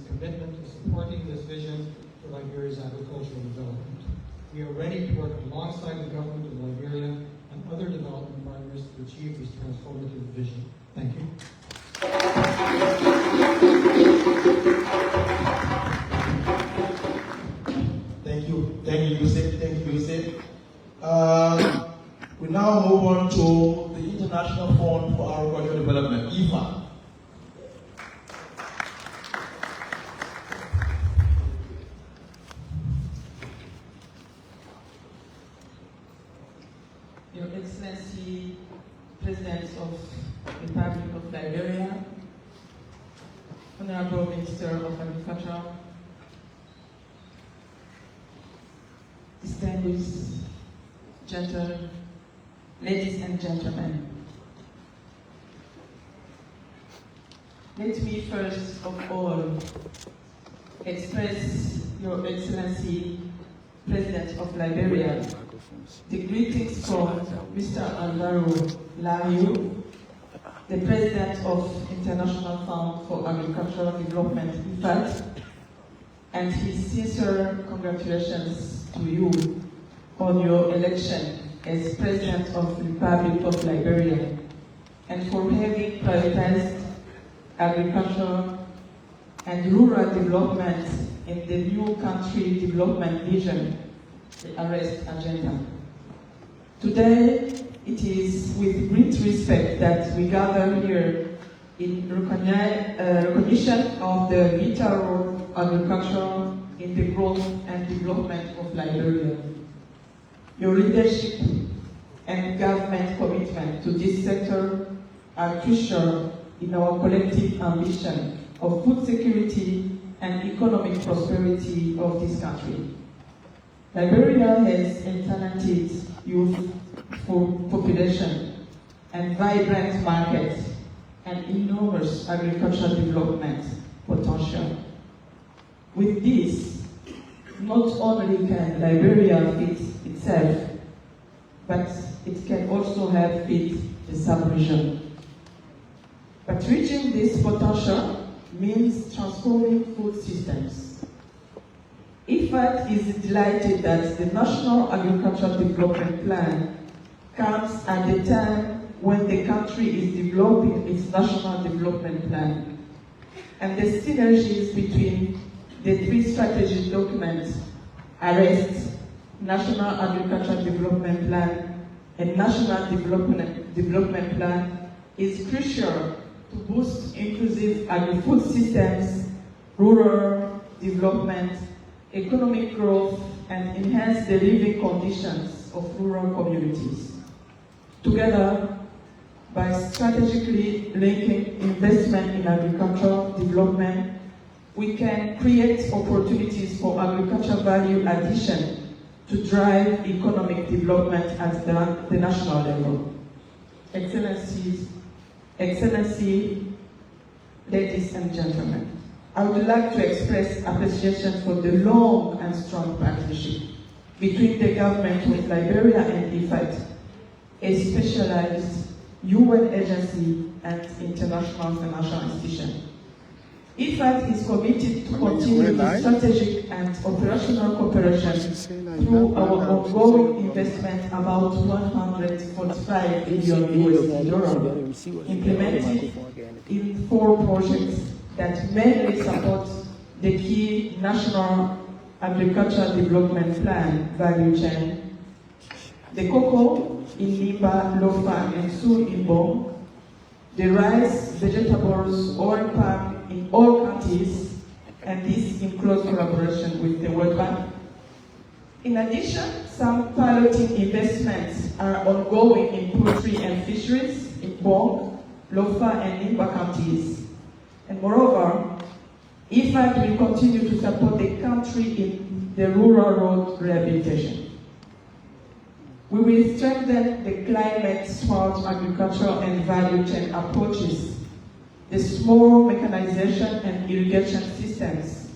commitment to supporting this vision for Liberia's agricultural development. We are ready to work alongside the government of Liberia and other development partners to achieve this transformative vision. Thank you. Thank you, Yusuf. Thank you, Yusuf. We now move on to the International Fund for Agricultural Development, IFAD. Your Excellency, President of the Republic of Liberia, Honorable Minister of Agriculture, distinguished ladies and gentlemen. Let me first of all express Your Excellency, President of Liberia, the greetings from Mr. Alvaro Lario, the President of International Fund for Agricultural Development, IFAD, and his sincere congratulations to you on your election as President of the Republic of Liberia, and for having prioritized agriculture and rural development in the new country development vision, the ARREST agenda. Today, it is with great respect that we gather here in recognition of the vital role of agriculture in the growth and development of Liberia. Your leadership and government commitment to this sector are crucial in our collective ambition of food security and economic prosperity of this country. Liberia has a talented youth population and vibrant market and enormous agricultural development potential. With this, not only can Liberia feed itself, but it can also help feed the sub-region. But reaching this potential means transforming food systems. IFAD is delighted that the National Agricultural Development Plan comes at the time when the country is developing its National Development Plan, and the synergies between the three strategic documents, ARREST, National Agricultural Development Plan, and National Development Plan is crucial to boost inclusive agri-food systems, rural development, economic growth, and enhance the living conditions of rural communities. Together, by strategically linking investment in agricultural development, we can create opportunities for agricultural value addition to drive economic development at the national level. Excellency, ladies and gentlemen, I would like to express appreciation for the long and strong partnership between the government of Liberia and IFAD, a specialized UN agency and international financial institution. IFAD is committed to continue its strategic and operational cooperation through our ongoing investment about $145 billion implemented in 4 projects that mainly support the key National Agricultural Development Plan value chain, the cocoa in Nimba, Lofa, and soon in Bong, the rice, vegetables, oil palm in all countries, and this in close collaboration with the World Bank. In addition, some piloting investments are ongoing in poultry and fisheries in Bong, Lofa, and Nimba counties. And moreover, IFAD will continue to support the country in the rural road rehabilitation. We will strengthen the climate-smart agricultural and value chain approaches, the small mechanization and irrigation systems,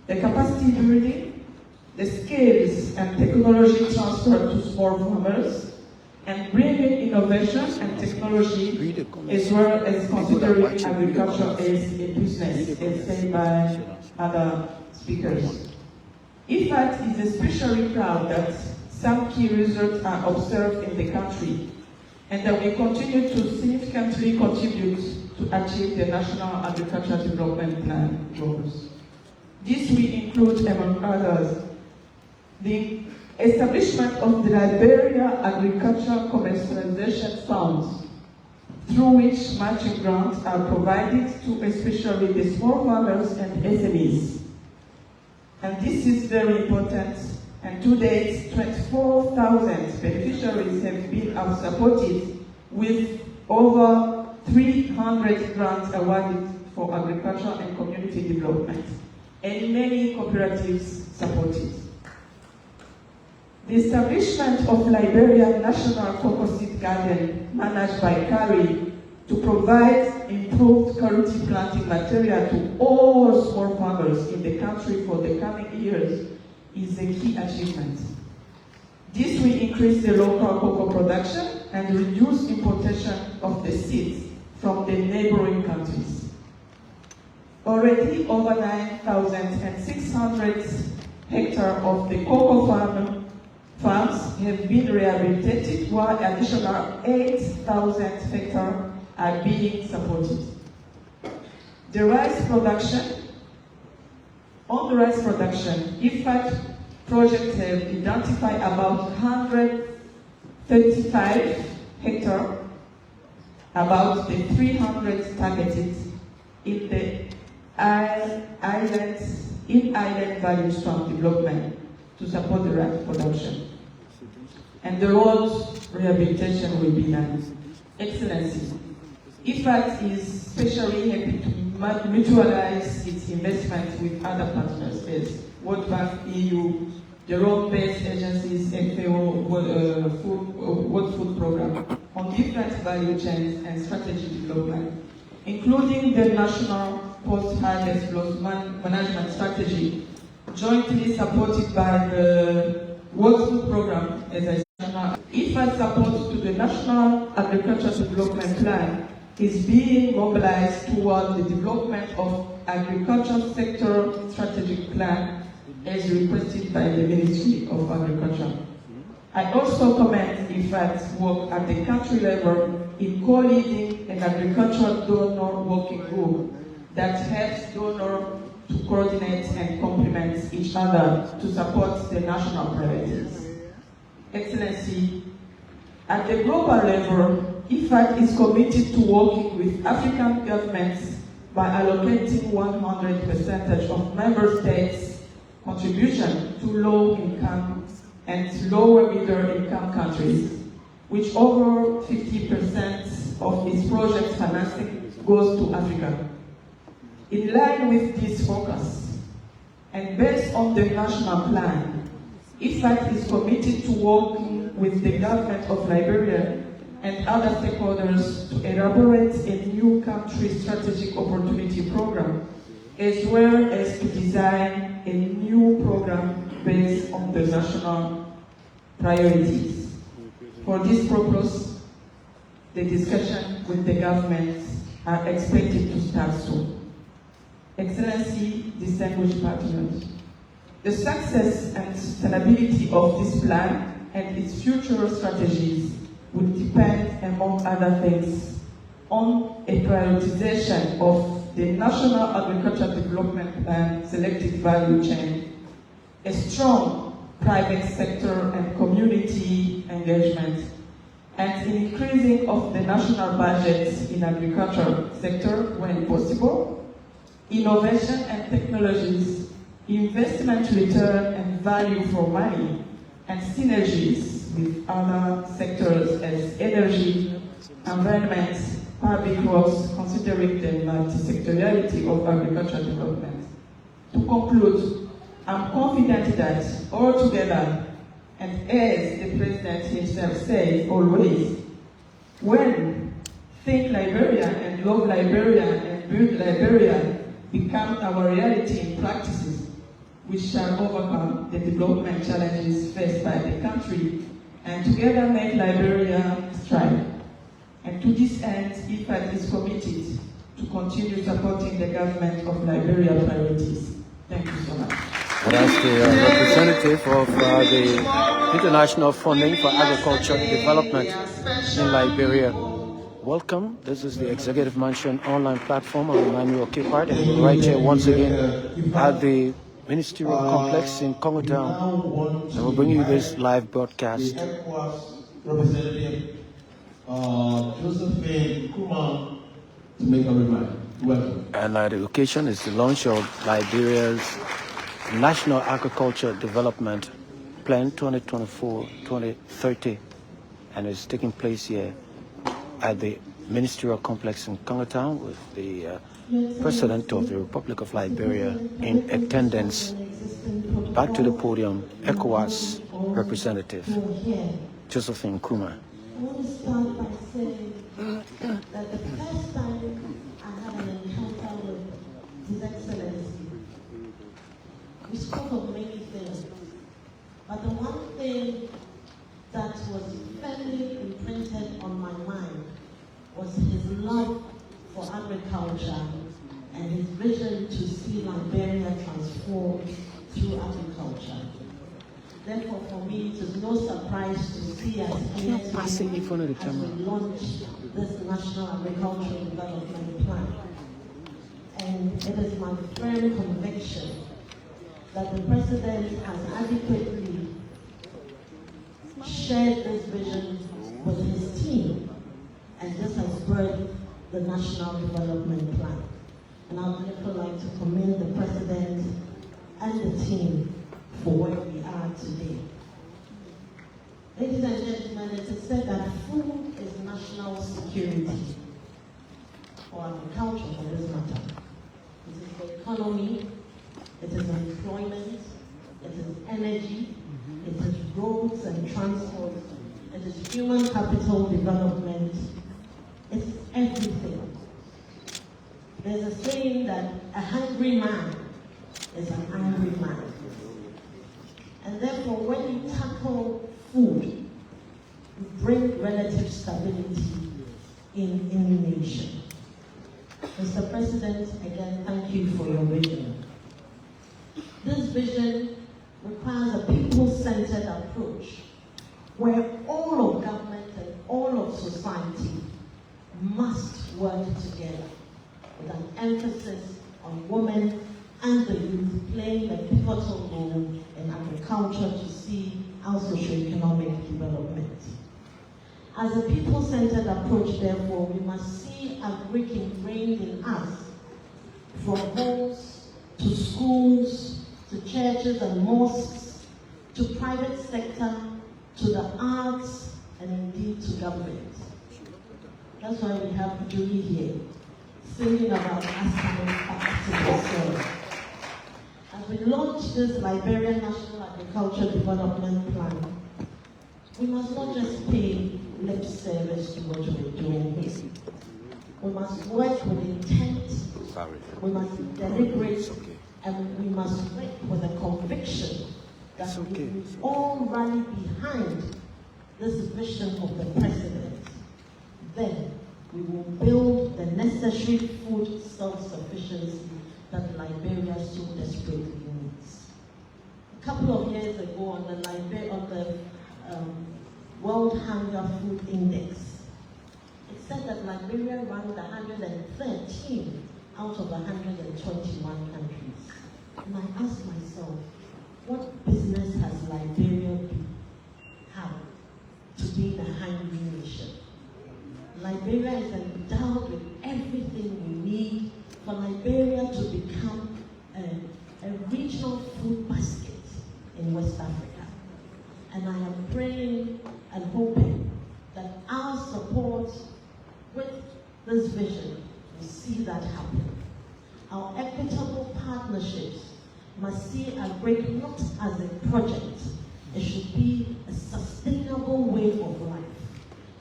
the capacity building, the skills and technology transfer to small farmers, and bringing innovation and technology as well as considering agriculture as a business, as said by other speakers. IFAD is especially proud that some key results are observed in the country and that we continue to significantly contribute to achieve the National Agricultural Development Plan goals. This will include, among others, the establishment of the Liberia Agricultural Commercialization Fund, through which matching grants are provided to especially the small farmers and SMEs. And this is very important, and to date, 24,000 beneficiaries have been supported with over 300 grants awarded for agriculture and community development, and many cooperatives supported. The establishment of Liberia National Cocoa Seed Garden, managed by CARI, to provide improved quality planting material to all small farmers in the country for the coming years, is a key achievement. This will increase the local cocoa production and reduce importation of the seeds from the neighboring countries. Already over 9,600 hectares of the cocoa farms have been rehabilitated, while additional 8,000 hectares are being supported. The rice production, IFAD projects have identified about 135 hectares, about the 300 targeted in the island value stream development to support the rice production. And the roads rehabilitation will be done. Excellency, IFAD is especially happy to mutualize its investment with other partners as World Bank, EU, the Rome-based agencies, FAO World Food Program on different value chains and strategy development, including the National Post-Harvest Loss Management Strategy, jointly supported by the World Food Program, as I said. IFAD support to the National Agricultural Development Plan is being mobilized toward the development of agricultural sector strategic plan as requested by the Ministry of Agriculture. I also commend IFAD's work at the country level in co-leading an agricultural donor working group that helps donors to coordinate and complement each other to support the national priorities. Excellency, at the global level, IFAD is committed to working with African governments by allocating 100% of member states' contribution to low-income and lower middle-income countries, which over 50% of its project financing goes to Africa. In line with this focus, and based on the national plan, IFAD is committed to working with the government of Liberia and other stakeholders to elaborate a new country strategic opportunity program, as well as to design a new program based on the national priorities. For this purpose, the discussion with the government are expected to start soon. Excellency, distinguished partners, the success and sustainability of this plan and its future strategies will depend, among other things, on a prioritization of the National Agricultural Development Plan selected value chain, a strong private sector and community engagement, and an increasing of the national budgets in agriculture sector when possible, innovation and technologies, investment return and value for money, and synergies with other sectors as energy, environment, public works, considering the multi-sectoriality of agricultural development. To conclude, I'm confident that altogether, and as the President himself said always, when Think Liberia and Love Liberia and Build Liberia become our reality in practices, we shall overcome the development challenges faced by the country and together make Liberia strive. And to this end, IFAD is committed to continue supporting the government of Liberia priorities. Thank you so much. That's the representative of the International Funding for Agriculture Development in Liberia. Welcome. This is the Executive Mansion online platform. I'm Emmanuel Kipart, and we're right here once again at the Ministerial Complex in Congo Town. And we'll bring you this live broadcast. ECOWAS representative Josephine Kuma to make a remark. Welcome. And the occasion is the launch of Liberia's National Agriculture Development Plan 2024-2030, and it's taking place here at the Ministerial Complex in Congo Town with the President of the Republic of Liberia in attendance. Back to the podium, ECOWAS representative Josephine Kuma. I want to start by saying that the first time I had an encounter with His Excellency, we spoke of many things, but the one thing that was firmly imprinted on my mind was his love for agriculture and his vision to see Liberia transformed through agriculture. Therefore, for me, it is no surprise to see us here as we launch this National Agricultural Development Plan. And it is my firm conviction that the President has adequately shared this vision with his team, and this has birthed the National Development Plan. And I would therefore like to commend the President and the team for where we are today. Ladies and gentlemen, it is said that food is national security, or agriculture for this matter. It is the economy, it is employment, it is energy, it is roads and transport, it is human capital development, it's everything. There's a saying that a hungry man is an angry man. And therefore, when you tackle food, you bring relative stability in any nation. Mr. President, again, thank you for your vision. This vision requires a people-centered approach where all of government and all of society must work together with an emphasis on women and the youth playing a pivotal role in agriculture to see our socio-economic development. As a people-centered approach, therefore, we must see agric ingrained in us, from homes to schools, to churches and mosques, to private sector, to the arts, and indeed to government. That's why we have Julie here, singing about us. As we launch this Liberian National Agriculture Development Plan, we must not just pay lip service to what we're doing here. We must work with intent, we must deliberate, and we must work with a conviction that we all rally behind this vision of the President. Then we will build the necessary food self-sufficiency that Liberia so desperately needs. A couple of years ago, on the World Hunger Food Index, it said that Liberia ranked 113 out of 121 countries. And I asked myself, what business has Liberia have to be the hungry nation? Liberia is endowed with everything we need for Liberia to become a regional food basket in West Africa. And I am praying and hoping that our support with this vision will see that happen. Our equitable partnerships must see agric not as a project, it should be a sustainable way of life,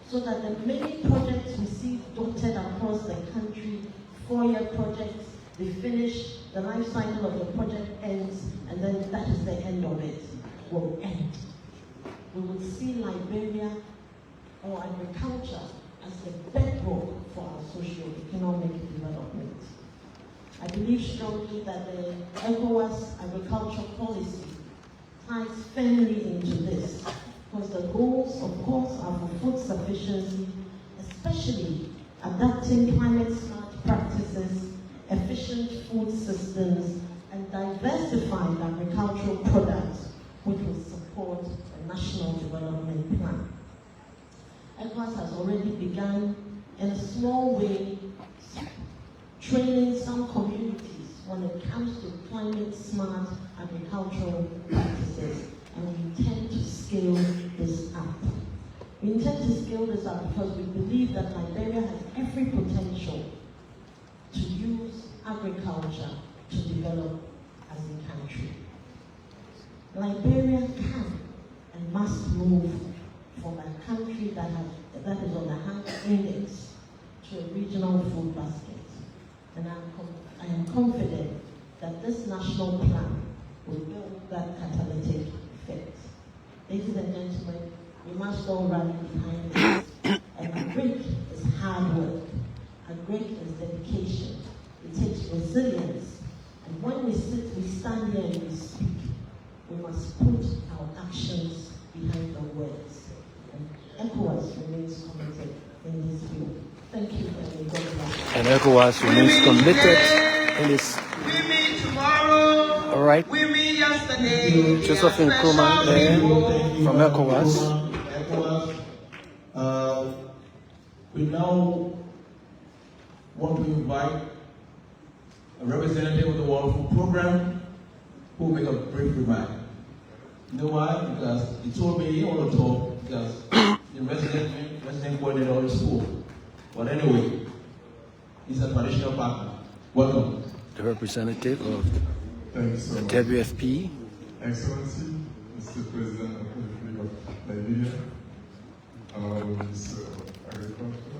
so that the many projects we see dotted across the country, 4-year projects, they finish, the life cycle of the project ends, and then that is the end of it, will end. we would see Liberia or agriculture as the bedrock for our socio-economic development. I believe strongly that the ECOWAS agricultural policy ties firmly into this, because the goals, of course, are for food sufficiency, especially adapting climate-smart practices, efficient food systems, and diversified agricultural products, which will support the National Development Plan. ECOWAS has already begun, in a small way, training some communities when it comes to climate-smart agricultural practices, and we intend to scale this up. We intend to scale this up because we believe that Liberia has every potential to use agriculture to develop as a country. Liberia can and must move from a country that is on the hunger index to a regional food basket. And I am confident that this national plan will build that catalytic effect. Ladies and gentlemen, we must all rally behind this. And agric is hard work. Agric is dedication. It takes resilience. And when we stand here and we speak, we must put our actions behind the words. And ECOWAS remains committed in this field. Thank you, and God bless. And ECOWAS remains committed in this. We meet tomorrow. All right. We meet yesterday. Josephine Nkrumah there from ECOWAS. We now want to invite a representative of the World Food Program who will make a brief remark. You know why? Because he told me he want to talk because the resident coordinator of the school. But anyway, he's a traditional partner. Welcome. The representative of so the WFP. Excellency, Mr. President of the Republic of Liberia, Mr. Agriculture,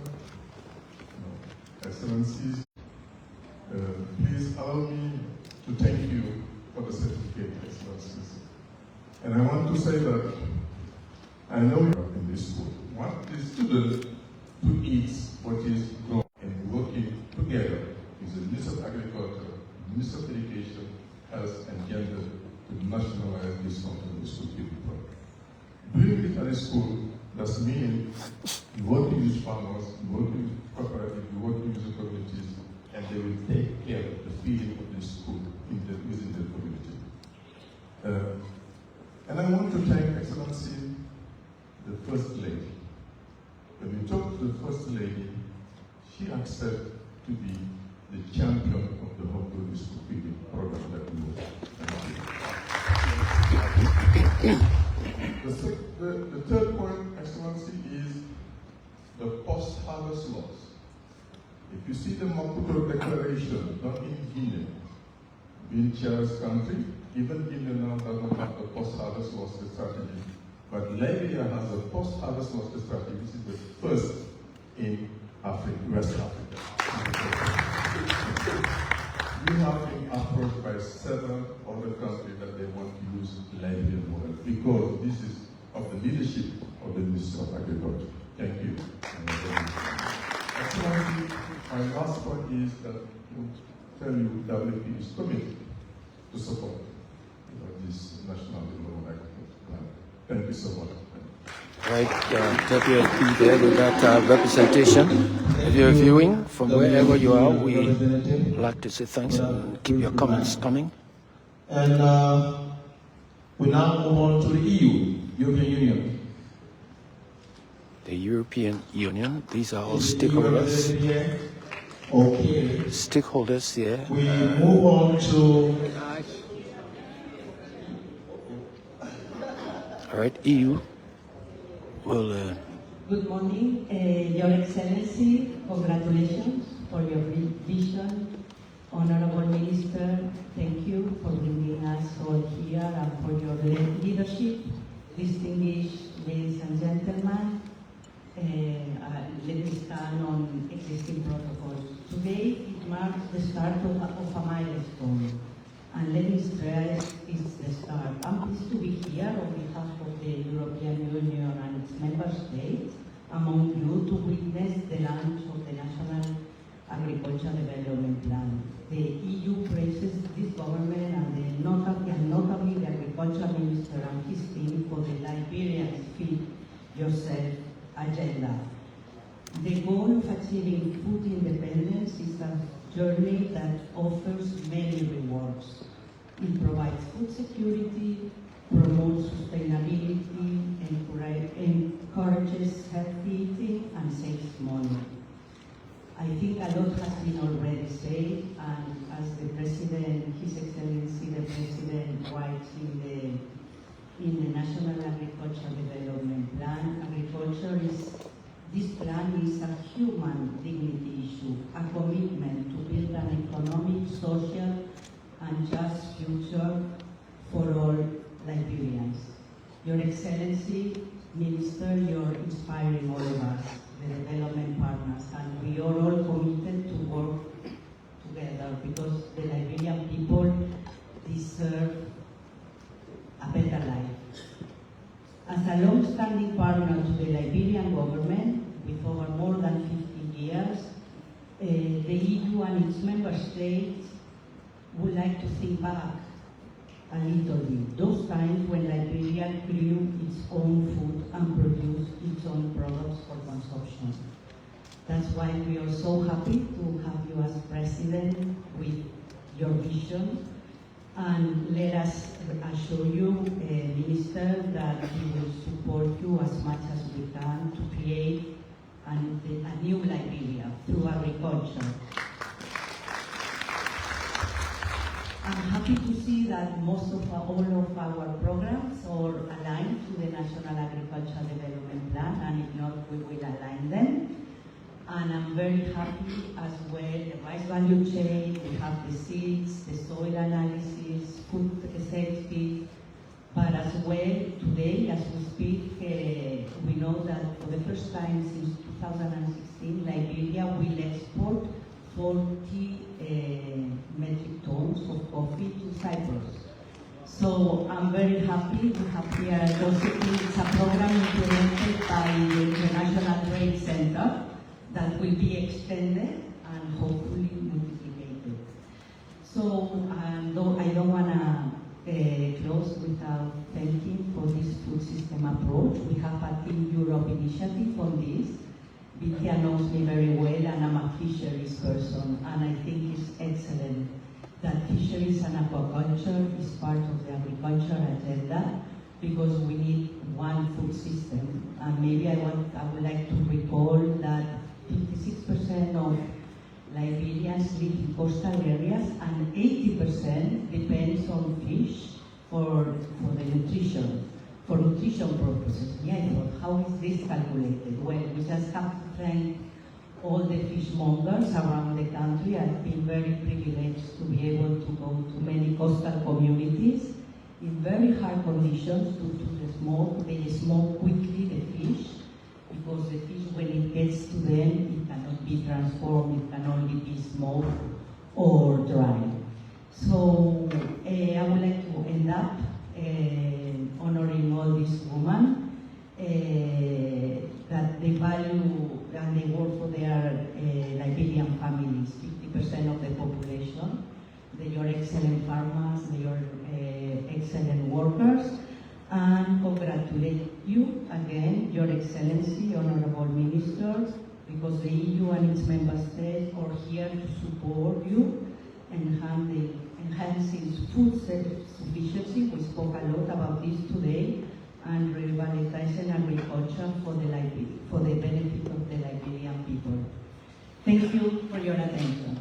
Excellencies, please allow me to thank you for the certificate, Excellencies. And I want to say that I know you're in this school. Want the student to eat what is grown and working together with the Minister of Agriculture, Minister of Education, Health and Gender to nationalize this something the school people. Doing it at a school does mean you working with farmers, you working with cooperatives, you working with the communities, and they will take care of the feeding of the school within the community. And I want to thank Excellency, the First Lady. When we talked to the First Lady, she accepted to be the champion of the home grown school feeding program that we work. The third point, Excellency, is the post-harvest loss. If you see the Maputo Declaration, not in Guinea, being Chair's country, even Guinea now does not have the post-harvest loss strategy. But Liberia has a post-harvest loss strategy, which is the first in Africa, West Africa. We have been approached by several other countries that they want to use the Liberian model because this is of the leadership of the Minister of Agriculture. Thank you. Excellency, my last point is that to tell you WFP is committed to support this National Development Agriculture Plan. Thank you so much. Right, WFP there with that representation. If you're viewing from wherever you are, we like to say thanks and keep your comments coming. And we now move on to the EU, European Union. The European Union, these are all stakeholders. Okay. Stakeholders here. We move on to... All right, EU will... Good morning, Your Excellency. Congratulations for your vision. Honorable Minister, thank you for bringing us all here and for your leadership. Distinguished ladies and gentlemen, let me stand on existing protocols. Today, it marks the start of a milestone, and let me stress it's the start. I'm pleased to be here on behalf of the European Union and its member states among you to witness the launch of the National Agriculture Development Plan. The EU praises this government and notably the Agriculture Minister and his team for the Liberian Feed Yourself agenda. The goal of achieving food independence is a journey that offers many rewards. It provides food security, promotes sustainability, encourages healthy eating, and saves money. I think a lot has been already said, and as the President, His Excellency the President, writes in the National Agriculture Development Plan, this plan is a human dignity issue, a commitment to build an economic, social, and just future for all Liberians. Your Excellency, Minister, you're inspiring all of us, the development partners, and we are all committed to work together because the Liberian people deserve a better life. As a long-standing partner to the Liberian government, with over more than 50 years, the EU and its member states would like to think back a little bit. Those times when Liberia grew its own food and produced its own products for consumption. That's why we are so happy to have you as President with your vision. And let us assure you, Minister, that we will support you as much as we can to create a new Liberia through agriculture. I'm happy to see that all of our programs are aligned to the National Agriculture Development Plan, and if not, we will align them. And I'm very happy as well, the rice value chain, we have the seeds, the soil analysis, food safety, but as well, today, as we speak, we know that for the first time since 2016, Liberia will export 40 metric tons of coffee to Cyprus. So I'm very happy to have here it's a program implemented by the International Trade Center that will be extended and hopefully multiplicated. So though I don't want to close without thanking for this food system approach. We have a Team Europe initiative on this. Vicky knows me very well, and I'm a fisheries person, and I think it's excellent that fisheries and aquaculture is part of the agriculture agenda because we need one food system. And maybe I would like to recall that 56% of Liberians live in coastal areas and 80% depends on fish for the nutrition, for nutrition purposes. Yeah, I thought, how is this calculated? Well, we just have to thank all the fishmongers around the country. I've been very privileged to be able to go to many coastal communities in very hard conditions due to the smoke. They smoke quickly the fish because the fish, when it gets to them, it cannot be transformed, it can only be smoked or dried. So I would like to end up honoring all these women that they value and they work for their Liberian families, 50% of the population. They are excellent farmers, they are excellent workers, and congratulate you again, Your Excellency, Honorable Ministers, because the EU and its member states are here to support you enhancing food self-sufficiency. We spoke a lot about this today, and revitalizing agriculture for the benefit of the Liberian people. Thank you for your attention.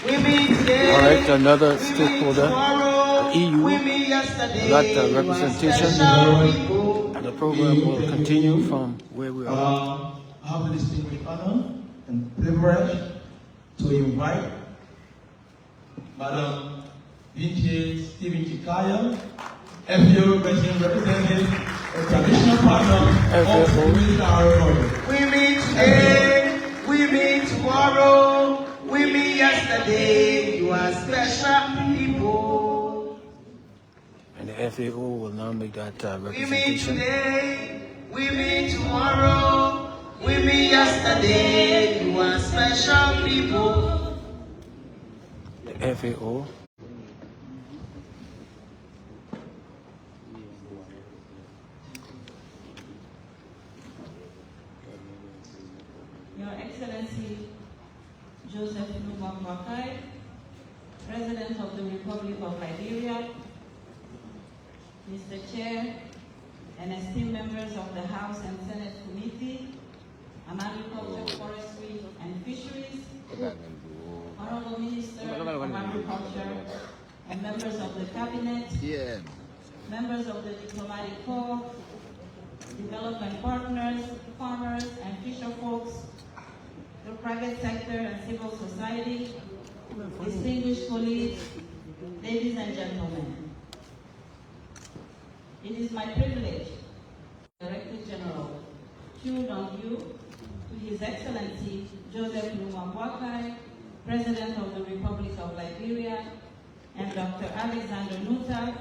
We meet today. All right, another stakeholder, the EU, We meet yesterday. got representation, and the program will continue from where we are. I have the distinguished honor and privilege to invite Madam Vinci Stephen Chikaya, FAO representative, a traditional partner of the military body. We meet today. We meet tomorrow. We meet yesterday. You are special people. And the FAO will now make that We meet representation. today, we meet tomorrow, we meet yesterday. You are special people. The FAO. Your Excellency Joseph Boakai, President of the Republic of Liberia, Mr. Chair, and esteemed members of the House and Senate Committee on Agriculture, Forestry, and Fisheries, Honorable Minister of Agriculture, and members of the Cabinet, members of the Diplomatic Corps, development partners, farmers, and fisher folks, the private sector and civil society, distinguished colleagues, ladies and gentlemen. It is my privilege, Director General, to on you to His Excellency Joseph Boakai, President of the Republic of Liberia, and Dr. Alexander Nuta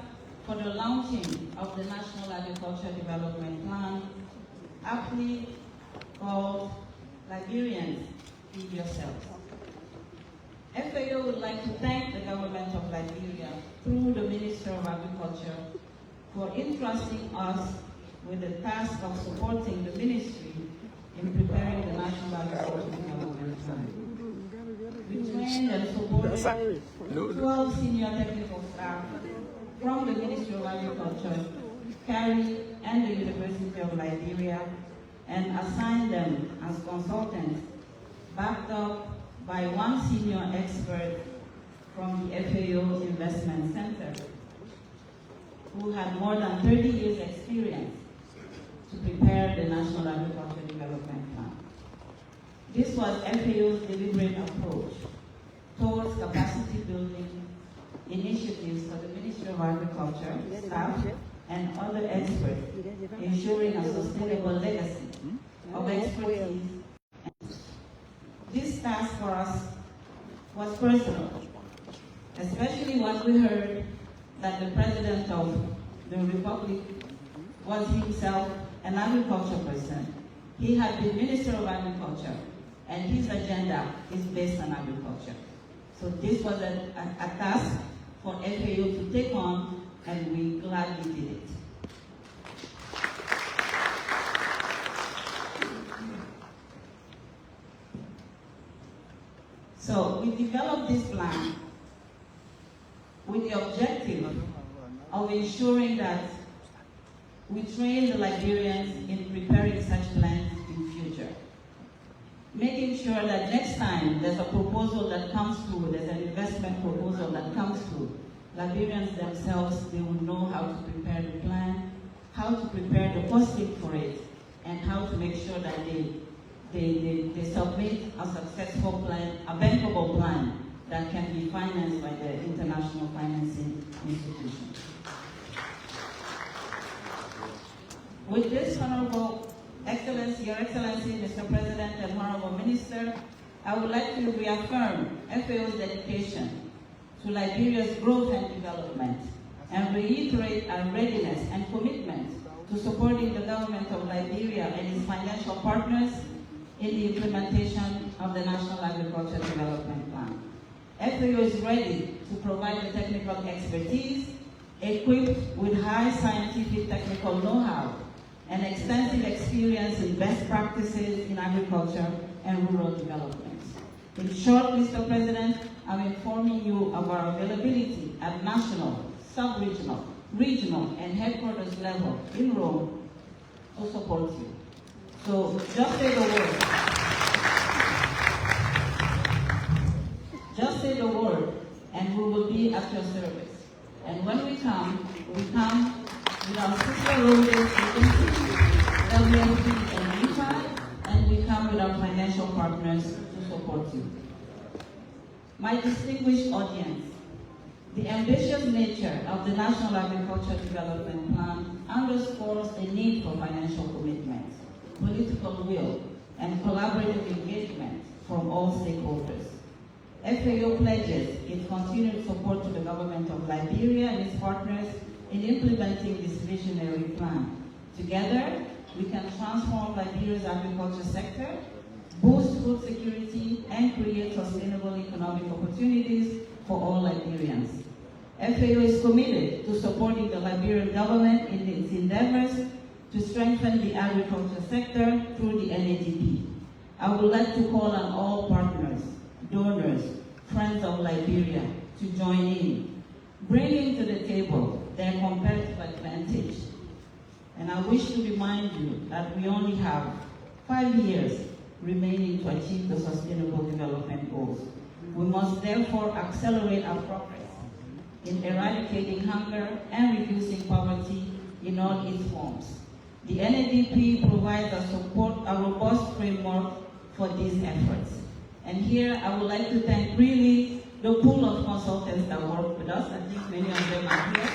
for the launching of the National Agriculture Development Plan, aptly called Liberians Feed Yourselves. FAO would like to thank the government of Liberia through the Minister of Agriculture for entrusting us with the task of supporting the ministry in preparing the National Agriculture Development Plan. We trained and supported 12 senior technical staff from the Ministry of Agriculture, CARI, and the University of Liberia, and assigned them as consultants, backed up by one senior expert from the FAO Investment Center, who had more than 30 years experience to prepare the National Agriculture Development Plan. This was FAO's deliberate approach towards capacity building initiatives for the Ministry of Agriculture, staff, and other experts, ensuring a sustainable legacy of expertise. This task for us was personal, especially when we heard that the President of the Republic was himself an agriculture person. He had been Minister of Agriculture, and his agenda is based on agriculture. So this was a task for FAO to take on, and we gladly did it. So we developed this plan with the objective of ensuring that we train the Liberians in preparing such plans in future. Making sure that next time there's a proposal that comes through, there's an investment proposal that comes through, Liberians themselves, they will know how to prepare the plan, how to prepare the costing for it, and how to make sure that they submit a successful plan, a bankable plan that can be financed by the international financing institutions. With this, Honorable Excellency, Your Excellency, Mr. President and Honorable Minister, I would like to reaffirm FAO's dedication to Liberia's growth and development and reiterate our readiness and commitment to supporting the government of Liberia and its financial partners in the implementation of the National Agriculture Development Plan. FAO is ready to provide the technical expertise, equipped with high scientific technical know-how and extensive experience in best practices in agriculture and rural development. In short, Mr. President, I'm informing you of our availability at national, sub-regional, regional, and headquarters level in Rome to support you. So just say the word. Just say the word, and we will be at your service. And when we come with our sister roads agencies, WMP and IFAD, and we come with our financial partners to support you. My distinguished audience, the ambitious nature of the National Agriculture Development Plan underscores the need for financial commitment, political will, and collaborative engagement from all stakeholders. FAO pledges its continued support to the government of Liberia and its partners in implementing this visionary plan. Together, we can transform Liberia's agriculture sector, boost food security, and create sustainable economic opportunities for all Liberians. FAO is committed to supporting the Liberian government in its endeavors to strengthen the agriculture sector through the NADP. I would like to call on all partners, donors, friends of Liberia to join in, bringing to the table their competitive advantage. And I wish to remind you that we only have 5 years remaining to achieve the Sustainable Development Goals. We must therefore accelerate our progress in eradicating hunger and reducing poverty in all its forms. The NADP provides a robust framework for these efforts. And here I would like to thank really the pool of consultants that work with us. I think many of them are here.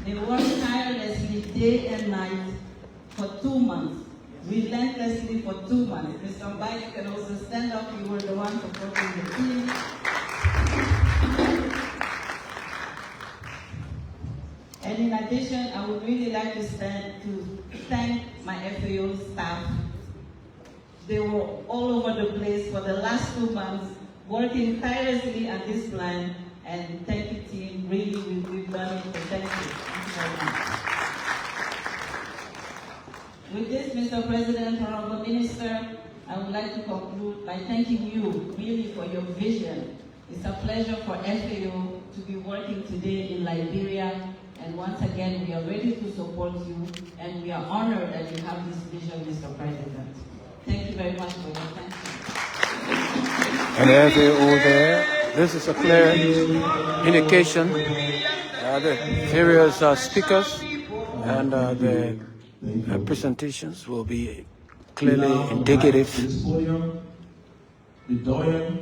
They work tirelessly day and night for 2 months, relentlessly for 2 months. Mr. Mbai, you can also stand up. You were the one supporting the team. And in addition, I would really like to thank my FAO staff. They were all over the place for the last 2 months, working tirelessly on this plan. And thank you, team. Really, we've done it. So thank you. Thank you very much. With this, Mr. President, Honorable Minister, I would like to conclude by thanking you really for your vision. It's a pleasure for FAO to be working today in Liberia. And once again, we are ready to support you, and we are honored that you have this vision, Mr. President. Thank you very much for your attention. And as they all there, this is a clear indication. The various speakers and the presentations will be clearly indicative. The doyen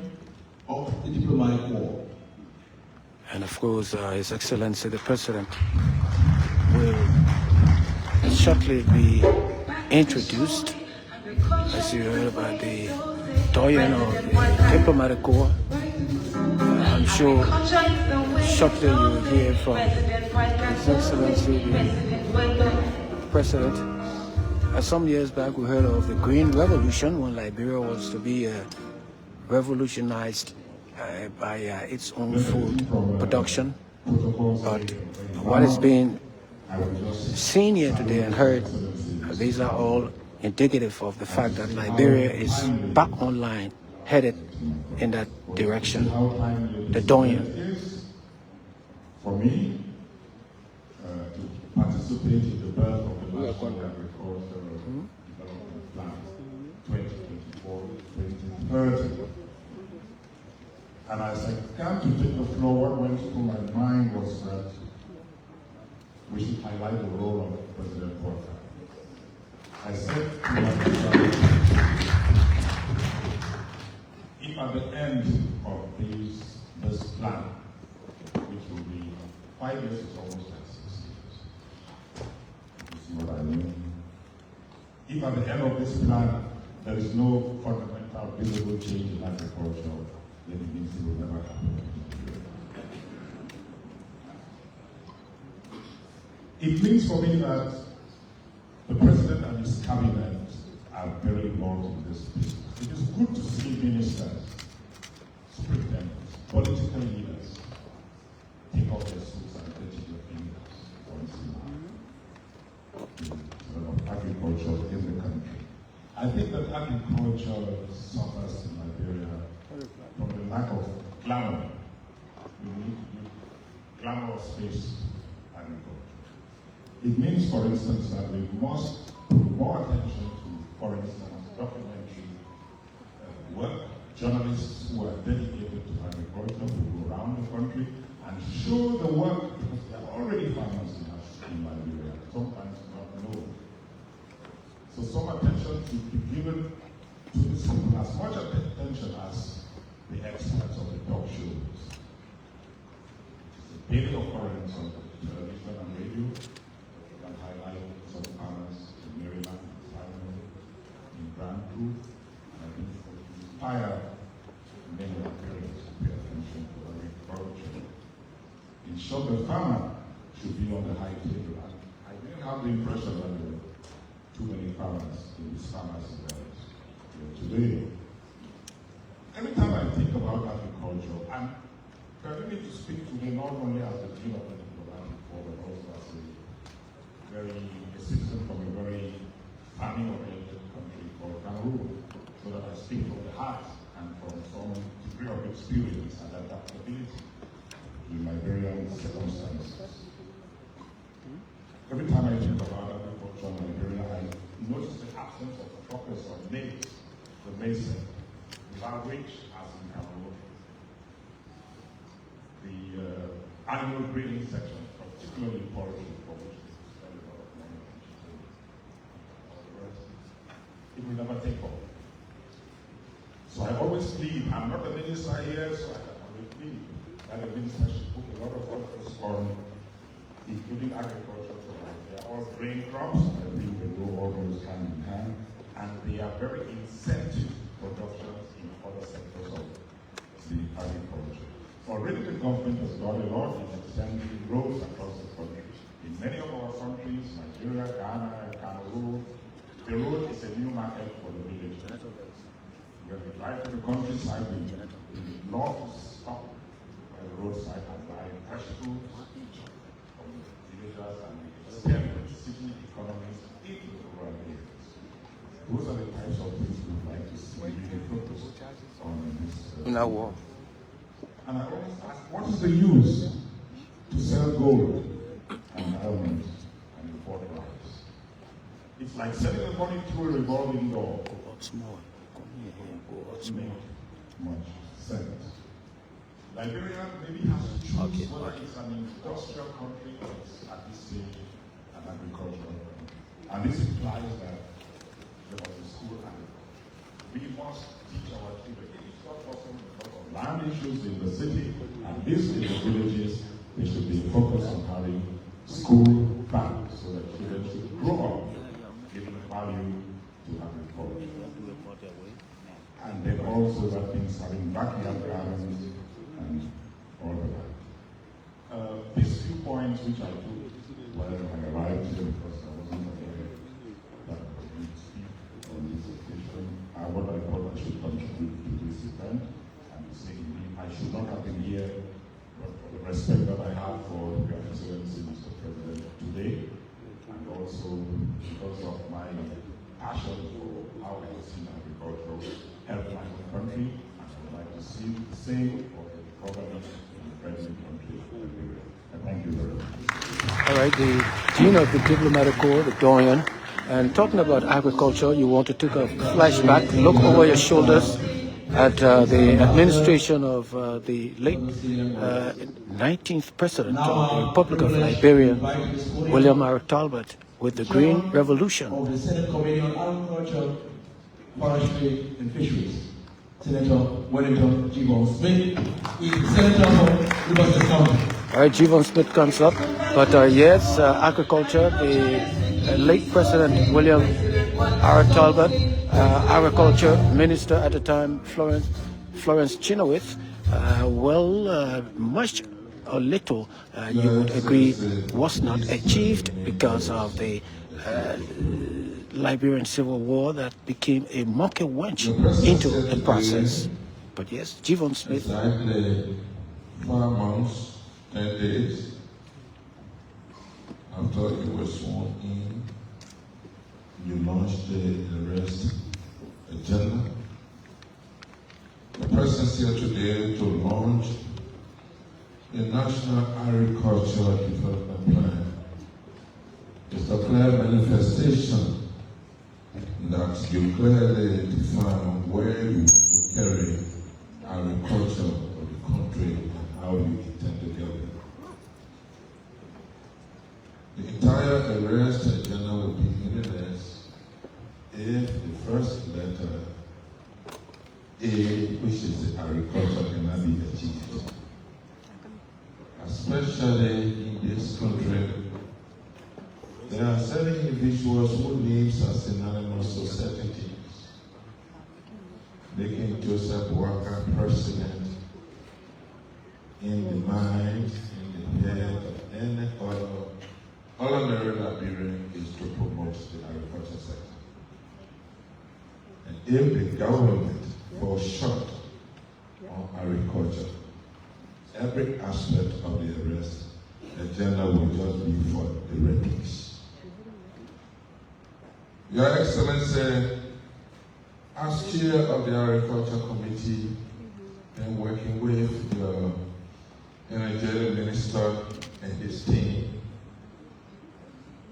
of the diplomatic corps. And of course, His Excellency the President will shortly be introduced, as you heard, by the doyen of the diplomatic corps. I'm sure shortly you will hear from His Excellency the President. Some years back, we heard of the Green Revolution when Liberia was to be revolutionized by its own food production. But what is being seen here today and heard, these are all indicative of the fact that Liberia is back online, headed in that direction. The doyen. For me, to participate in the birth of the National Agricultural Development Plan 2024-2030. And as I came to take the floor, what went through my mind was that we should highlight the role of President Boakai. I said to myself, if at the end of this plan, which will be 5 years, is almost like 6 years. You see what I mean? If at the end of this plan, there is no fundamental visible change in agriculture, then it means it will never happen. It means for me that the President and his cabinet are very involved in this business. It is good to see ministers, superintendents, political leaders take off their suits and dirty their fingers once in a agriculture in the country. I think that agriculture suffers in Liberia from the lack of glamour. We need to do glamorous-based agriculture. It means, for instance, that we must put more attention to, for instance, documentary work. Journalists who are dedicated to agriculture who go around the country and show the work, because there are already farmers in Liberia, sometimes not known. So some attention should be given to this, as much attention as the experts of the talk shows. It's a daily occurrence of television and radio that highlight some farmers in Maryland, Simon, in Grand Group, and I think it will inspire many of our parents to pay attention to agriculture. In short, the farmer should be on the high table. I didn't have the impression that there were too many farmers in these farmers' events today. Every time I think about agriculture, I'm permitted to speak today not only as the dean of the diplomatic corps, but also as a citizen from a very farming-oriented country called Cameroon, so that I speak from the heart and from some degree of experience and adaptability to Liberian circumstances. Every time I think about agriculture in Liberia, I notice the absence of focus on maize, the maize sector, without which, as in Cameroon, the animal breeding section, particularly poultry, for which we spend a lot of money on chicken, all the rest, it will never take off. So I always plead, I'm not the minister here, so I can always plead that the minister should put a lot of focus on including agriculture. They are all grain crops, I think they go almost hand in hand, and they are very incentive productions in other sectors of the agriculture. Already the government has done a lot in extending roads across the country. In many of our countries, Nigeria, Ghana, Cameroon, the road is a new market for the village. When we drive to the countryside, we love to stop by the roadside and buy fresh fruits from the villagers, and we extend the city economies into the rural areas. Those are the types of things we would like to see really focus on this. And I always ask, what is the use to sell gold and diamonds and import rice? It's like selling the money through a revolving door. Doesn't make much sense. Liberia maybe has to choose whether it's an industrial country or it's at this stage an agricultural country. And this implies that there was a school and we must teach our children. It's not possible because of land issues in the city and this in the villages. They should be focused on having school farms so that children should grow up giving value to agriculture. And then also that means having backyard gardens and all of that. These few points which I took while I arrived here, because I wasn't aware that I was going to speak on this occasion, are what I thought I should contribute to this event. And to say, I should not have been here, but for the respect that I have for Your Excellency, Mr. President, today, and also because of my passion for how I see agriculture help my country, and I would like to see the same for the government in the present country of Liberia. Thank you very much. All right, the Dean of the Diplomatic Corps, the Dorian, and talking about agriculture, you want to take a flashback, look over your shoulders at the administration of the late 19th President of the Republic of Liberia, William R. Talbot, with the Green Revolution. Of the Senate Committee on Agriculture, Forestry and Fisheries, Senator Wellington G. Smith, is Senator from Liberia County. All right, G. Smith comes up, but yes, agriculture, the late President William R. Talbot, agriculture minister at the time, Florence Chenoweth, much or little, you would agree, was not achieved because of the Liberian Civil War that became a monkey wrench into the process. But yes, G. Smith. Exactly 4 months, 10 days after you were sworn in, you launched the arrest agenda. The President's here today to launch a National Agricultural Development Plan. It's a clear manifestation that you clearly define where you want to carry agriculture of the country and how you intend to get it. The entire arrest agenda will be meaningless if the first letter, A, which is the agriculture, cannot be achieved. Especially in this country. individuals whose names are synonymous to certain things, making Joseph Boakai president in the mind, in the head of any other ordinary Liberian is to promote the agriculture sector. And if the government falls short on agriculture, every aspect of the arrest agenda will just be for the rhetorics. Your Excellency, as chair of the Agriculture Committee and working with your energetic minister and his team,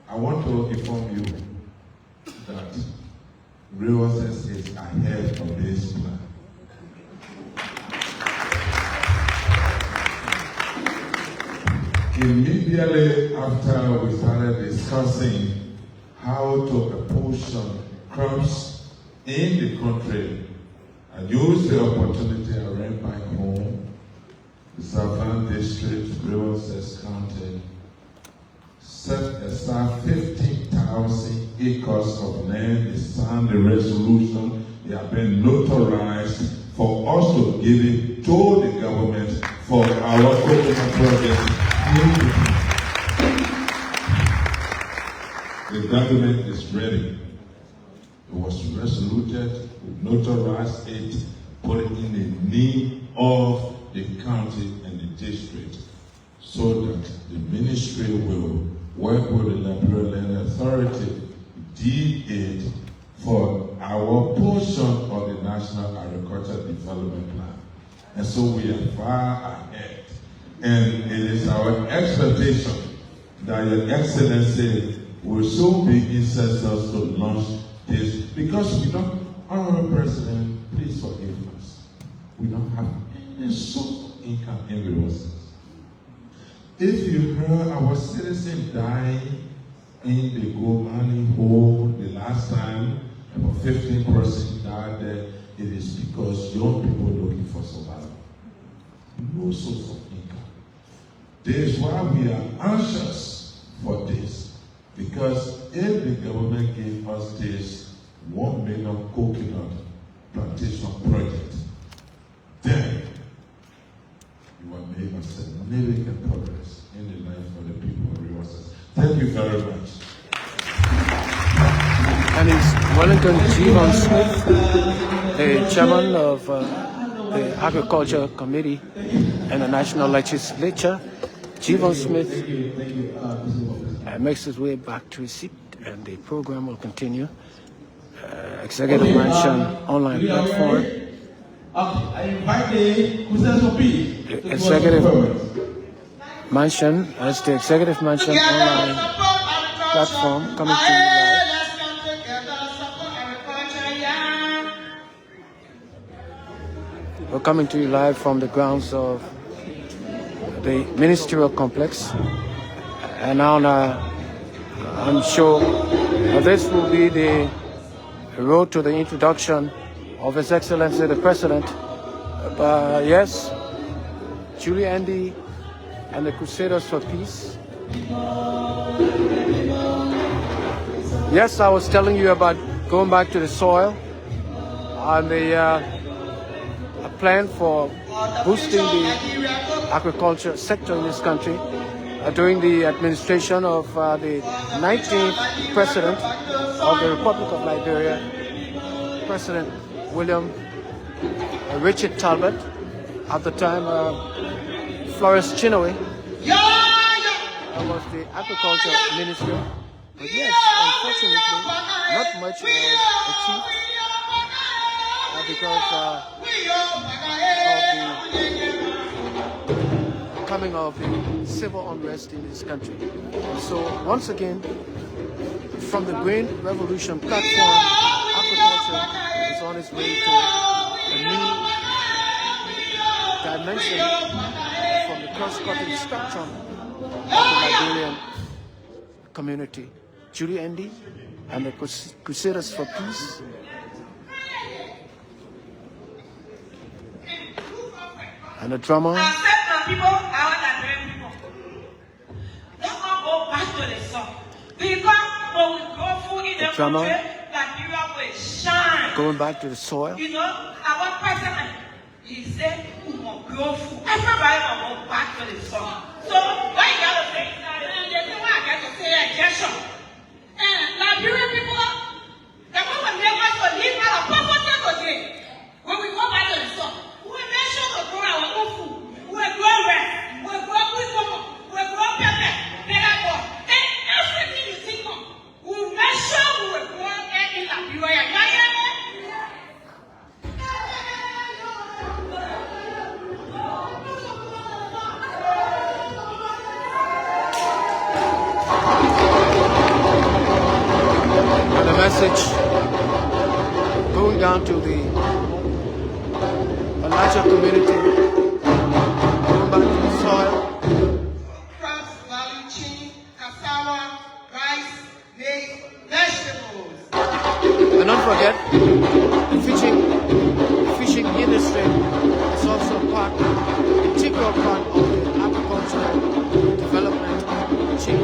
I want to inform you that Resources is ahead of this plan. Immediately after we started discussing how to apportion crops in the country, I used the opportunity I ran back home, the Southern District, Resources County, set aside 15,000 acres of land. They signed the resolution. They have been notarized for us to give it to the government for our coconut project. The government is ready. It was resoluted, we notarized it, put it in the name of the county and the district, so that the ministry will work with the Liberia Land Authority, deed it for our portion of the National Agricultural Development Plan. And so we are far ahead. And it is our expectation that Your Excellency will soon be incensed us to launch this, because we don't, Honorable President, please forgive us. We don't have any source of income in resources. If you heard our citizens dying in the Gomani hole the last time, about 15% died there, it is because young people looking for survival. No source of income. This is why we are anxious for this, because if the government gave us this 1 million coconut plantation project, then you have made a significant progress in the life of the people of Resources. Thank you very much. And it's Wellington G. Smith, the chairman of the Agriculture Committee and the National Legislature. G. Smith makes his way back to his seat, and the program will continue. Executive Mansion online platform. I invite the Executive Mansion, as the Executive Mansion online platform coming to you live. We're coming to you live from the grounds of the Ministerial Complex. And now I'm sure this will be the road to the introduction of His Excellency the President. Yes, Julie Andy and the Crusaders for Peace. Yes, I was telling you about going back to the soil and the plan for boosting the agriculture sector in this country during the administration of the 19th President of the Republic of Liberia, President William Richard Talbot, at the time Florence Chinaway was the Agriculture Minister. But yes, unfortunately, not much was achieved because of the coming of the civil unrest in this country. So once again, from the Green Revolution platform, agriculture is on its way to a new dimension from the cross-cutting spectrum of the Liberian community. Julie Andy and the Crusaders for Peace. And the drummer. People, our Liberian people. Let's not go back to the song. Because But we grow food in the drama, country, Liberia will shine. going back to the soil. You know, our president, he said, we will grow food. Everybody will go back to the soil. So, what you got to say? There's no one I got to say injection. And Liberian people, the moment they want to live out of poverty today, when we go back to the soil, we make sure to grow our own food. We grow rice, we grow cucumber, we grow pepper, pepper, and everything you think of. We make sure we will grow it in Liberia. And the message going down to a larger community, going back to the soil. Crops, value chain, cassava, rice, maize, vegetables. And don't forget, the fishing industry is also integral part of the agricultural development chain.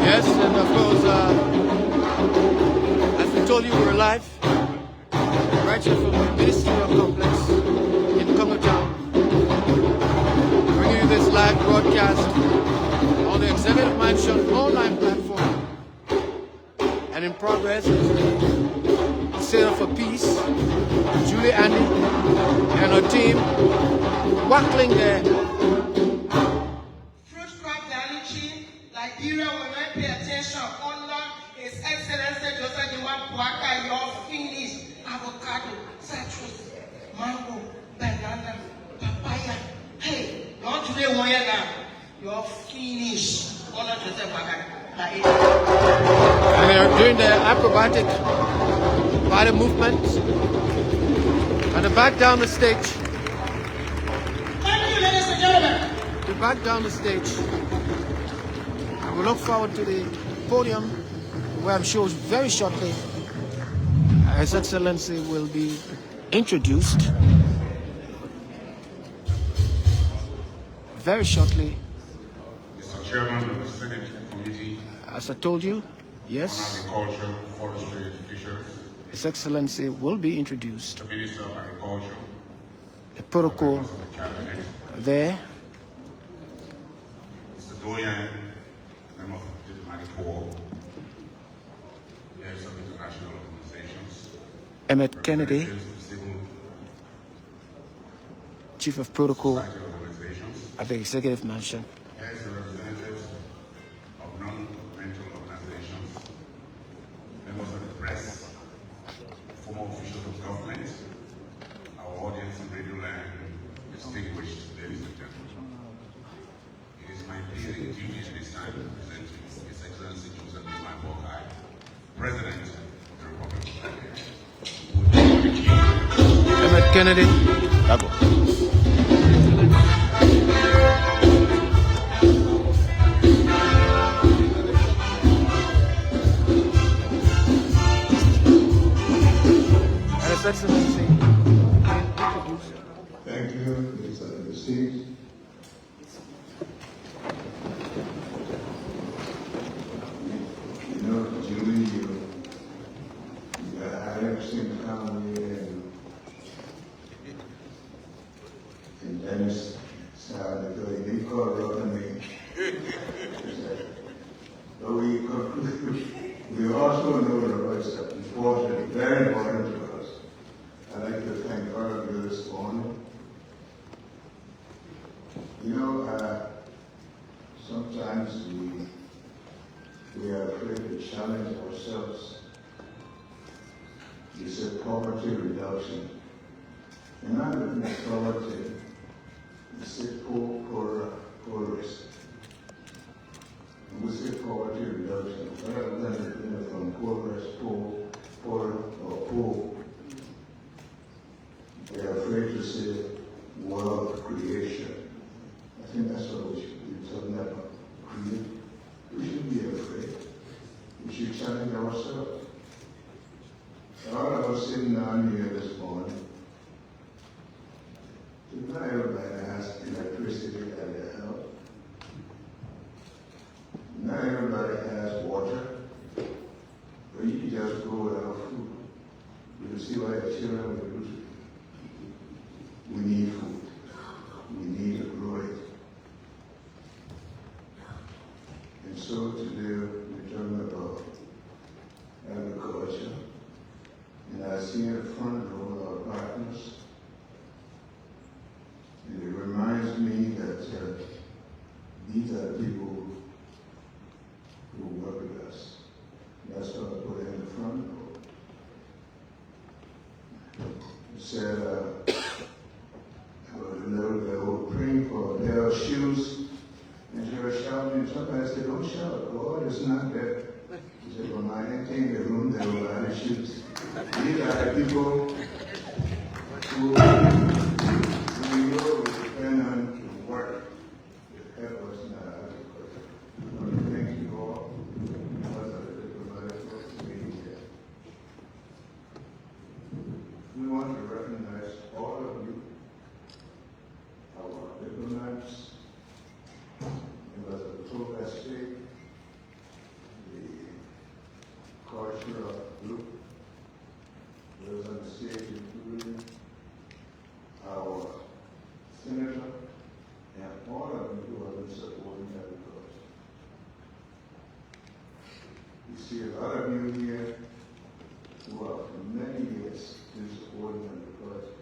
Yes, and of course, as we told you, we're live, right here from the Ministerial Complex in Congo Town, bringing you this live broadcast on the Executive Mansion online platform. And in progress is the Center for Peace, Julie Andy and her team, wackling there. Fruit crop value chain, Liberia will not pay attention under His Excellency Joseph Boakai. You're finished. Avocado, citrus, mango, banana, papaya. Hey, don't today 1 year now. You're finished. Under Joseph Boakai. And they're doing the acrobatic body movement. And they're back down the stage. Thank you, ladies and gentlemen. They're back down the stage. And we look forward to the podium where I'm sure very shortly His Excellency will be introduced. Very shortly. Mr. Chairman of the Senate Committee, As I told you, yes, on Agriculture, Forestry and Fisheries, His Excellency will be introduced. the Minister of Agriculture, The protocol members of the Cabinet, there. Mr. Doyen, member of the Diplomatic Corps, heads of international organizations, Emmett Kennedy, representatives of civil Chief of Protocol society organizations, at the Executive Mansion. heads and representatives of non-governmental organizations, members of the press, former officials of government, our audience in Radio Land, distinguished ladies and gentlemen. It is my pleasing duty at this time to present to you His Excellency Joseph Boakai, President of the Republic of Liberia. Emmett Kennedy, Bravo. His Excellency, introduce. Thank you, Mr. Steve. You know, Julie, I ever seen you come here and Dennis started doing, he called up to me. He said, but we also know that it's important, very important to us. I'd like to thank all of you this morning. You know, sometimes we are afraid to challenge ourselves. You said poverty reduction. You're not looking at poverty. You said poorest. And we say poverty reduction. Rather than looking at from poorest, poor, or poor. They are afraid to say world our children will lose it. We need food. We need to grow it. And so today we're talking about agriculture. And I see in front of all our partners, and it reminds me that these are the people who work with us. That's what I put in the front row. It said, they were praying for a pair of shoes, and she was shouting, and somebody said, don't shout, God is not there. He said, when I entered the room, there were a lot of shoes. These are the people who we know we depend on to work to help us in our agriculture. I want to thank you all. We want to recognize all of you, our diplomats, members of the Boakai State, the cultural group, those on the stage, including our senator, and all of you who have been supporting agriculture. We see a lot of you here who have for many years been supporting agriculture.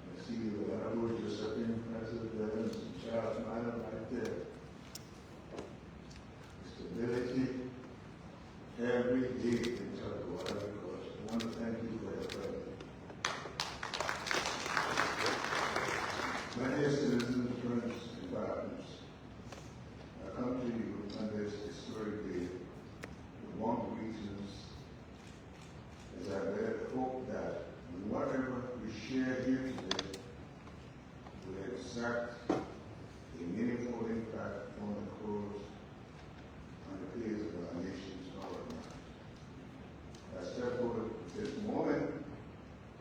I see the Honorable Josephine President and Charles Minor right there. Stability every day in terms of agriculture. I want to thank you for your presence. My dear citizens, friends, and partners, I come to you on this historic day with warm greetings as I bear the hope that whatever we share here today will exact a meaningful impact on the cause on the peers of our nations all around. I step forward this moment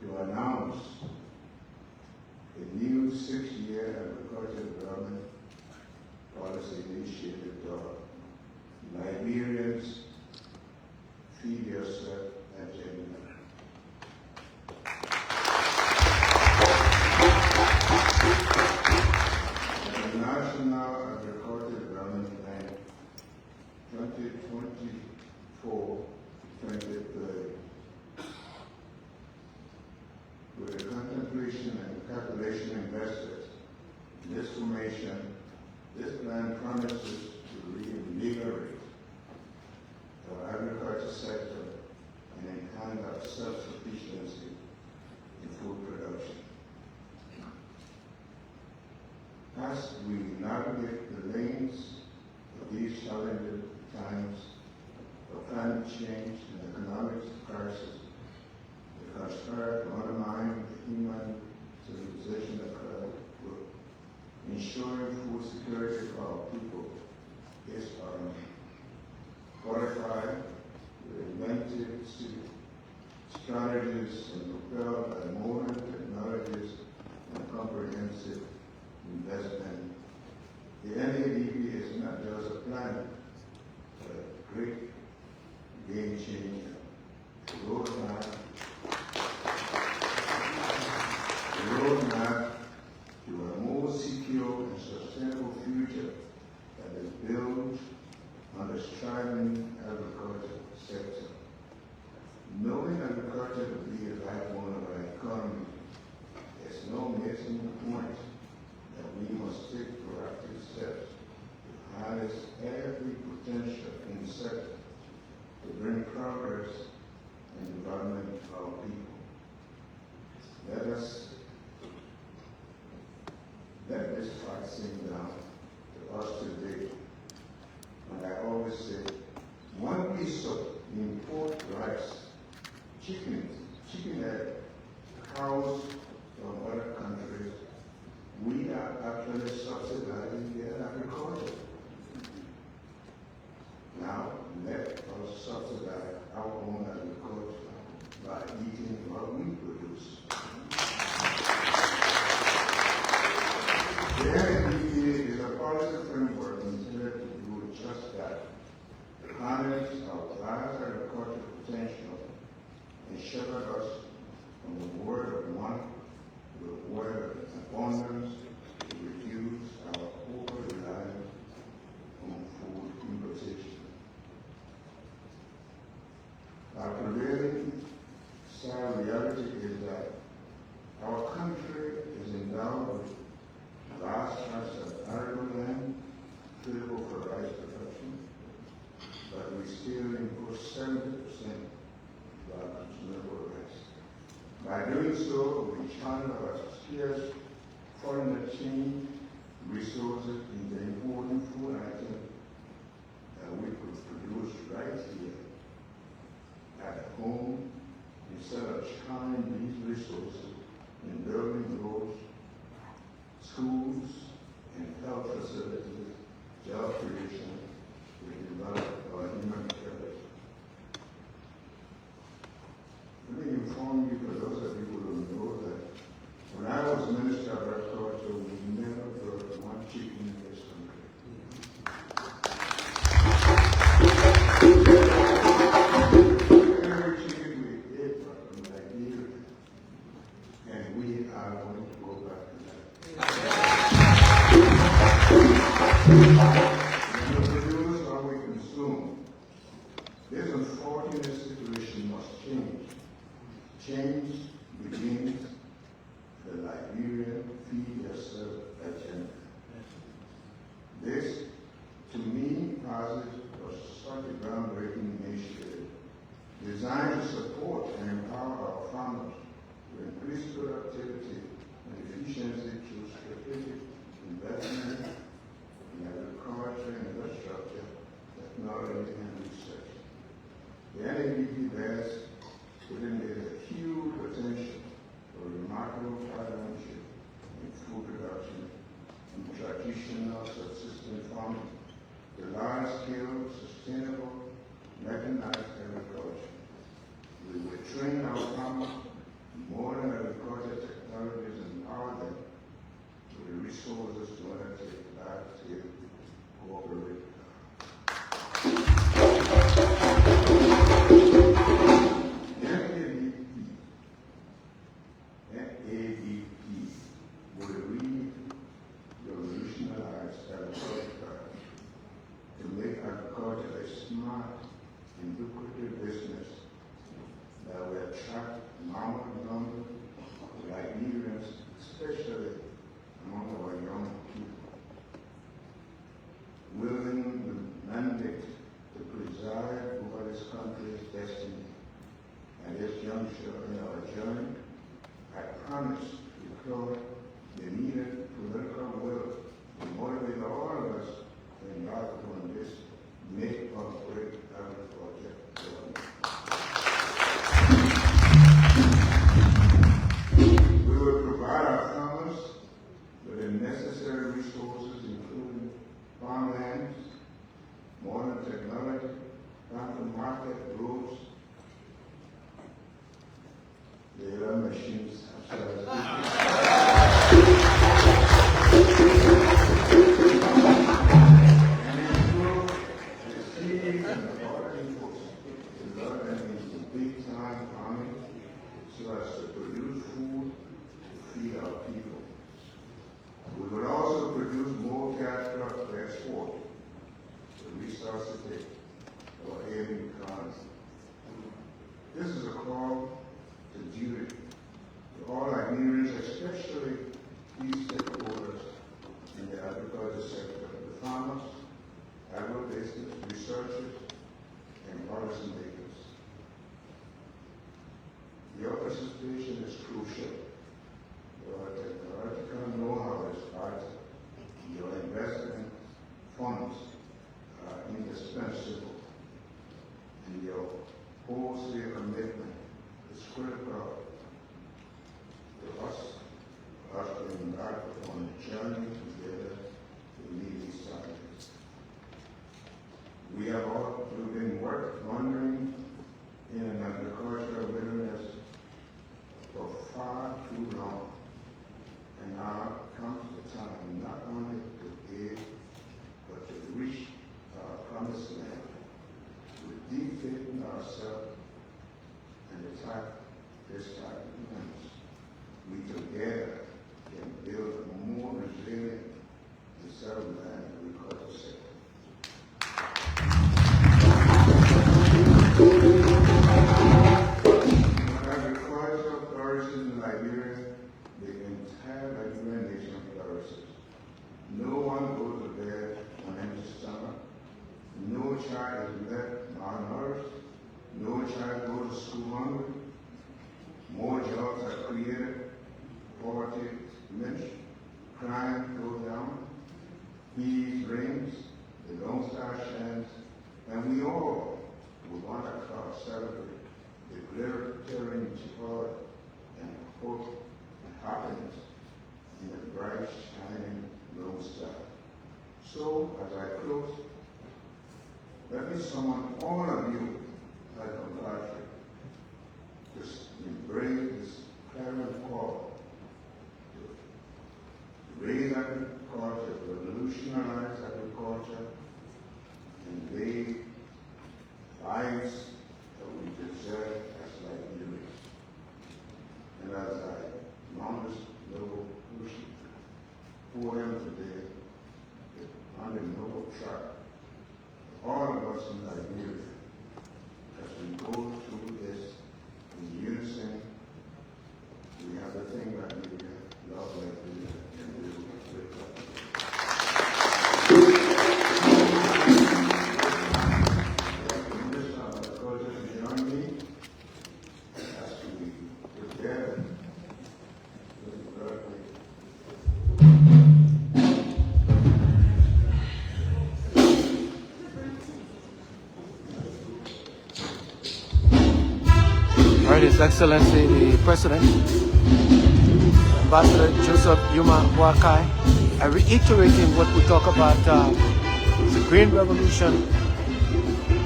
to announce a new 6-year agricultural development policy initiative called Liberians Feed Yourself Agenda. The National Agricultural Development Plan 2024-2030. With the contemplation and calculation invested in this formation, this plan promises to reinvigorate our agriculture sector and enhance our self-sufficiency in food production. As we navigate the lanes of these challenging times of climate change and economic crisis, the conspire to undermine the human civilization of ensuring food security for our people is paramount. Fortified with inventive strategies and propelled by modern technologies and comprehensive investment, the NADP is not just a plan, but a great game changer. A roadmap to a more secure and sustainable future that is built on the striving agriculture sector. Knowing agriculture to be a backbone of our economy, there's no missing point that we must take proactive steps to harness every potential in the sector to bring progress and development to our people. Let this fact sink down to us today. And I always say, when we import rice, chicken egg, cows from other countries, we are actually subsidizing their agriculture. Now, let us subsidize our own agriculture by eating what we produce. We produce or we consume. This unfortunate situation must change. Change begins the Liberian Feed Yourself agenda. This, to me, was such a groundbreaking initiative designed to support and empower our farmers to increase productivity and efficiency through strategic investment in agriculture, infrastructure, technology, and research. The NADP bears within it a huge potential for remarkable partnership in food production and traditional subsistence farming, the large-scale, sustainable, mechanized agriculture. We will train our farmers in modern agricultural technologies and empower them with the resources to undertake large-scale cooperative. NADP will revolutionize agriculture to make agriculture a smart and lucrative business that will attract enormous numbers of Liberians, especially among our young people, willing the mandate to preside over this country's destiny. At this juncture in our journey, I promise to deploy the needed political will to motivate all of us to embark on this make or break agriculture development. We will provide our farmers with the necessary resources, including farmlands, modern technology, farm-to-market roads, the machines, big-time farming so as to produce food to feed our people. We will also produce more cash crops to export to resuscitate our ailing economy. This is a call to duty to all Liberians, especially these stakeholders in the agriculture sector, the farmers, agribusiness, researchers, and policymakers. Your participation is crucial. Your technological know-how is vital. Your investment funds are indispensable. And your wholesale commitment is critical to us to embark upon a journey together to meet these challenges. We have all been wandering in an agricultural wilderness for far too long, and now comes the time not only to aid, but to reach our promised land with deep faith in ourselves and attack this type of menace. We together can build a more resilient and settled land agriculture sector. Agriculture flourishes in Liberia, the entire Liberian nation flourishes. No one goes to bed on empty stomach. No child is left malnourished. No child goes to school hungry. More jobs are created. Poverty diminished. Crime goes down. Peace reigns. The Lone Star shines. And we all will want to celebrate the glittering joy and hope and happiness in the bright, shining Lone Star. So, as I close, let me summon all of you like a country to embrace this clarion call to raise agriculture, revolutionize agriculture, and lay lives that we deserve as Liberians. And as I mount this noble poem today, on the noble track all of us in Liberia as we go through this in unison. We have the thing Liberia, love Liberia, and we will with His Excellency the President, Ambassador Joseph Yuma Boakai, reiterating what we talk about the Green Revolution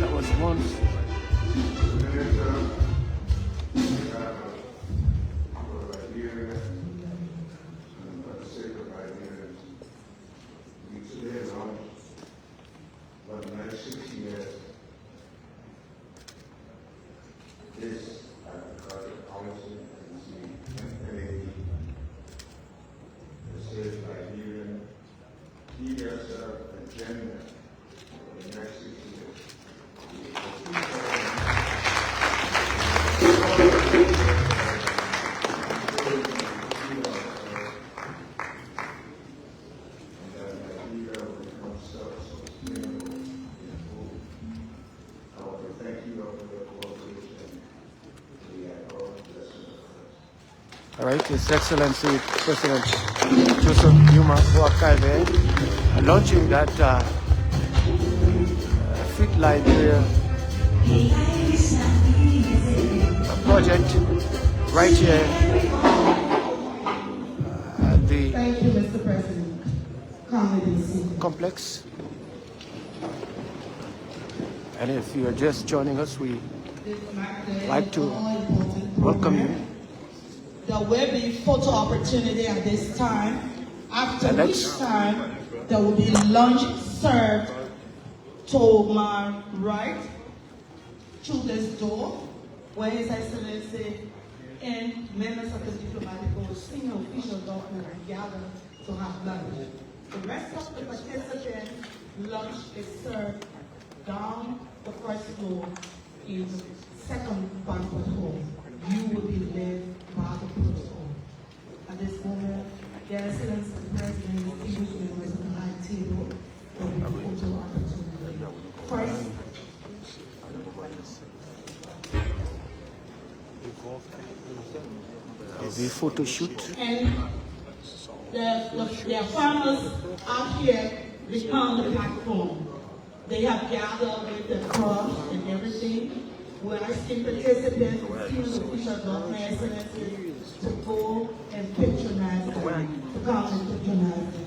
that was once His Excellency President Joseph Yuma Boakai launching that Fit Liberia project right here at the Thank you, Mr. President. complex. And if you are just joining us, we like to welcome you. There will be photo opportunity at this time, after which time there will be lunch served to my right through this door, where His Excellency and members of the diplomatic or senior official government are gathered to have lunch. The rest of the participants, lunch is served down the first floor in the second banquet hall. You will be led by the protocol. At this moment, the Excellency of the President and distinguished members of the high table will be photo opportunity. First, the photo shoot. and their farmers out here behind the platform. They have gathered with the crops and everything. We're asking participants, senior official government excellencies, to go and patronize them, to come and patronize them.